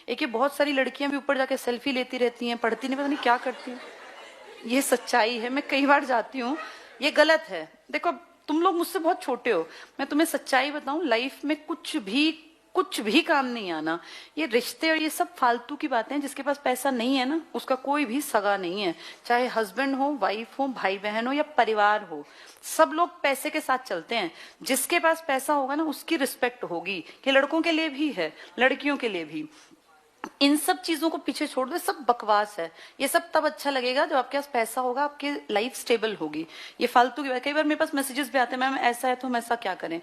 एक ये बहुत सारी लड़कियां भी ऊपर जाके सेल्फी लेती रहती हैं, पढ़ती नहीं, पता नहीं क्या करती हैं। ये सच्चाई है, मैं कई बार जाती हूँ, ये गलत है। देखो तुम लोग मुझसे बहुत छोटे हो, मैं तुम्हें सच्चाई बताऊं, लाइफ में कुछ भी काम नहीं आना। ये रिश्ते और ये सब फालतू की बातें हैं। जिसके पास पैसा नहीं है ना, उसका कोई भी सगा नहीं है, चाहे हस्बैंड हो, वाइफ हो, भाई बहन हो या परिवार हो, सब लोग पैसे के साथ चलते हैं। जिसके पास पैसा होगा ना, उसकी रिस्पेक्ट होगी। कि लड़कों के लिए भी है, लड़कियों के लिए भी। इन सब चीजों को पीछे छोड़ दो, सब बकवास है। ये सब तब अच्छा लगेगा जब आपके पास पैसा होगा, आपकी लाइफ स्टेबल होगी। ये फालतू की बात। कई बार मेरे पास मैसेजेस भी आते हैं, मैम ऐसा है तो हम ऐसा क्या करें।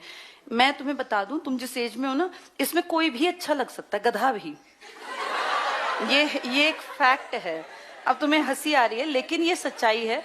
मैं तुम्हें बता दूं, तुम जिस एज में हो ना, इसमें कोई भी अच्छा लग सकता है, गधा भी। ये एक फैक्ट है। अब तुम्हें हंसी आ रही है, लेकिन ये सच्चाई है।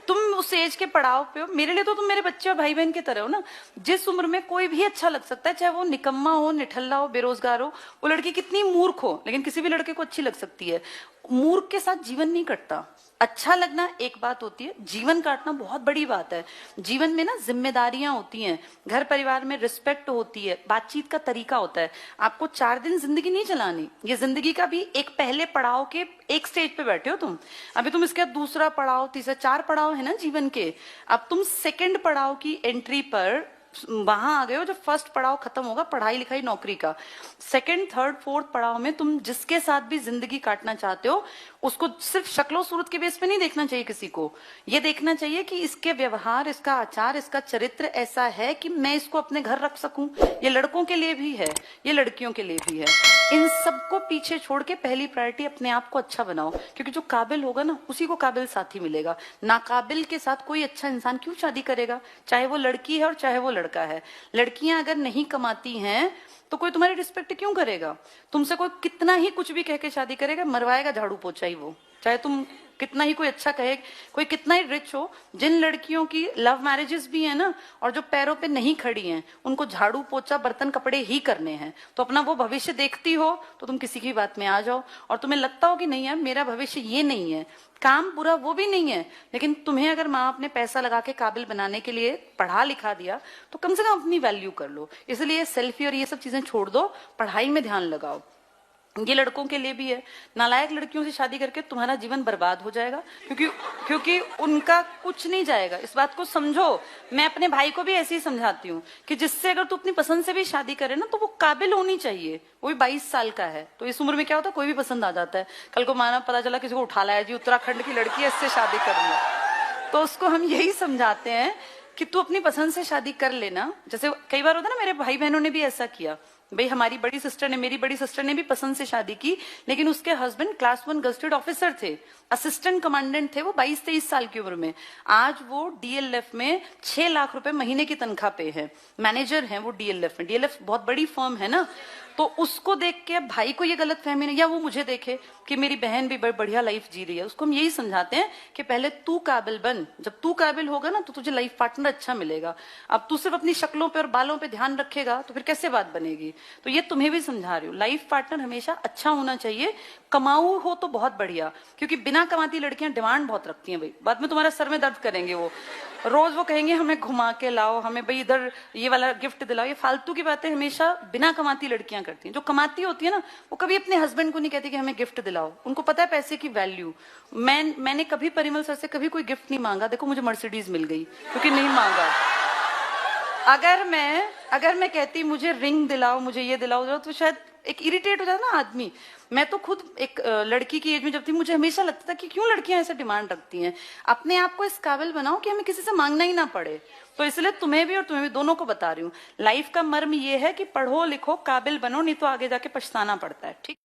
तुम उस एज के पड़ाव पे हो, मेरे लिए तो तुम मेरे बच्चे और भाई बहन की तरह हो ना। जिस उम्र में कोई भी अच्छा लग सकता है, चाहे वो निकम्मा हो, निठल्ला हो, बेरोजगार हो, वो लड़की कितनी मूर्ख हो, लेकिन किसी भी लड़के को अच्छी लग सकती है। मूर्ख के साथ जीवन नहीं कटता। अच्छा लगना एक बात होती है, जीवन काटना बहुत बड़ी बात है। जीवन में ना जिम्मेदारियां होती हैं, घर परिवार में रिस्पेक्ट होती है, बातचीत का तरीका होता है। आपको 4 दिन जिंदगी नहीं चलानी, ये जिंदगी का भी एक पहले पड़ाव के एक स्टेज पे बैठे हो तुम। अभी तुम इसके दूसरा पड़ाव, तीसरा, 4 पड़ाव है ना जीवन के। अब तुम सेकंड पड़ाव की एंट्री पर वहां आ गए हो, जब फर्स्ट पड़ाव खत्म होगा पढ़ाई लिखाई नौकरी का। सेकंड, थर्ड, फोर्थ पड़ाव में तुम जिसके साथ भी जिंदगी काटना चाहते हो, उसको सिर्फ शक्लो सूरत के बेस पे नहीं देखना चाहिए किसी को। ये देखना चाहिए कि इसके व्यवहार, इसका आचार, इसका चरित्र ऐसा है कि मैं इसको अपने घर रख सकूं। ये लड़कों के लिए भी है, ये लड़कियों के लिए भी है। इन सबको पीछे छोड़ के पहली प्रायोरिटी अपने आप को अच्छा बनाओ, क्योंकि जो काबिल होगा ना, उसी को काबिल साथी मिलेगा। नाकाबिल के साथ कोई अच्छा इंसान क्यों शादी करेगा, चाहे वो लड़की है और चाहे वो लड़का है। लड़कियां अगर नहीं कमाती हैं तो कोई तुम्हारी रिस्पेक्ट क्यों करेगा। तुमसे कोई कितना ही कुछ भी कह के शादी करेगा, मरवाएगा झाड़ू पोछा ही वो, चाहे तुम कितना ही कोई अच्छा कहे, कोई कितना ही रिच हो। जिन लड़कियों की लव मैरिजेस भी है ना, और जो पैरों पे नहीं खड़ी हैं, उनको झाड़ू पोछा बर्तन कपड़े ही करने हैं। तो अपना वो भविष्य देखती हो तो तुम किसी की बात में आ जाओ, और तुम्हें लगता हो कि नहीं यार मेरा भविष्य ये नहीं है, काम बुरा वो भी नहीं है, लेकिन तुम्हें अगर माँ बाप ने पैसा लगा के काबिल बनाने के लिए पढ़ा लिखा दिया, तो कम से कम अपनी वैल्यू कर लो। इसलिए सेल्फी और ये सब चीजें छोड़ दो, पढ़ाई में ध्यान लगाओ। ये लड़कों के लिए भी है। नालायक लड़कियों से शादी करके तुम्हारा जीवन बर्बाद हो जाएगा, क्योंकि उनका कुछ नहीं जाएगा। इस बात को समझो। मैं अपने भाई को भी ऐसे ही समझाती हूँ कि जिससे अगर तू अपनी पसंद से भी शादी करे ना, तो वो काबिल होनी चाहिए। वो भी 22 साल का है, तो इस उम्र में क्या होता है, कोई भी पसंद आ जाता है। कल को माना पता चला किसी को उठा लाया, जी उत्तराखंड की लड़की है, इससे शादी करनी, तो उसको हम यही समझाते हैं कि तू अपनी पसंद से शादी कर लेना। जैसे कई बार होता है ना, मेरे भाई बहनों ने भी ऐसा किया। भाई हमारी बड़ी सिस्टर ने, मेरी बड़ी सिस्टर ने भी पसंद से शादी की, लेकिन उसके हस्बैंड क्लास 1 गजटेड ऑफिसर थे, असिस्टेंट कमांडेंट थे। वो 22-23 साल की उम्र में, आज वो डीएलएफ में 6 लाख रुपए महीने की तनख्वाह पे है, मैनेजर हैं वो डीएलएफ में। डीएलएफ बहुत बड़ी फर्म है ना। तो उसको देख के भाई को ये गलत फहमी नहीं, या वो मुझे देखे कि मेरी बहन भी बढ़िया लाइफ जी रही है। उसको हम यही समझाते हैं कि पहले तू काबिल बन, जब तू काबिल होगा ना, तो तुझे लाइफ पार्टनर अच्छा मिलेगा। अब तू सिर्फ अपनी शक्लों पे और बालों पे ध्यान रखेगा तो फिर कैसे बात बनेगी। तो ये तुम्हें भी समझा रही हूँ, लाइफ पार्टनर हमेशा अच्छा होना चाहिए। कमाऊ हो तो बहुत बढ़िया, क्योंकि बिना कमाती लड़कियां डिमांड बहुत रखती हैं भाई, बाद में तुम्हारा सर में दर्द करेंगे। वो रोज वो कहेंगे हमें घुमा के लाओ, हमें भाई इधर ये वाला गिफ्ट दिलाओ। ये फालतू की बातें हमेशा बिना कमाती लड़कियां करती हैं। जो कमाती होती है ना, वो कभी अपने हस्बैंड को नहीं कहती कि हमें गिफ्ट दिलाओ। उनको पता है पैसे की वैल्यू। मैंने कभी परिमल सर से कभी कोई गिफ्ट नहीं मांगा। देखो मुझे मर्सिडीज मिल गई, क्योंकि नहीं मांगा। अगर मैं कहती मुझे रिंग दिलाओ, मुझे ये दिलाओ, तो शायद एक इरिटेट हो जाता ना आदमी। मैं तो खुद एक लड़की की एज में जब थी, मुझे हमेशा लगता था कि क्यों लड़कियां ऐसे डिमांड रखती हैं। अपने आप को इस काबिल बनाओ कि हमें किसी से मांगना ही ना पड़े। तो इसलिए तुम्हें भी और तुम्हें भी, दोनों को बता रही हूँ, लाइफ का मर्म ये है कि पढ़ो लिखो, काबिल बनो, नहीं तो आगे जाके पछताना पड़ता है। ठीक।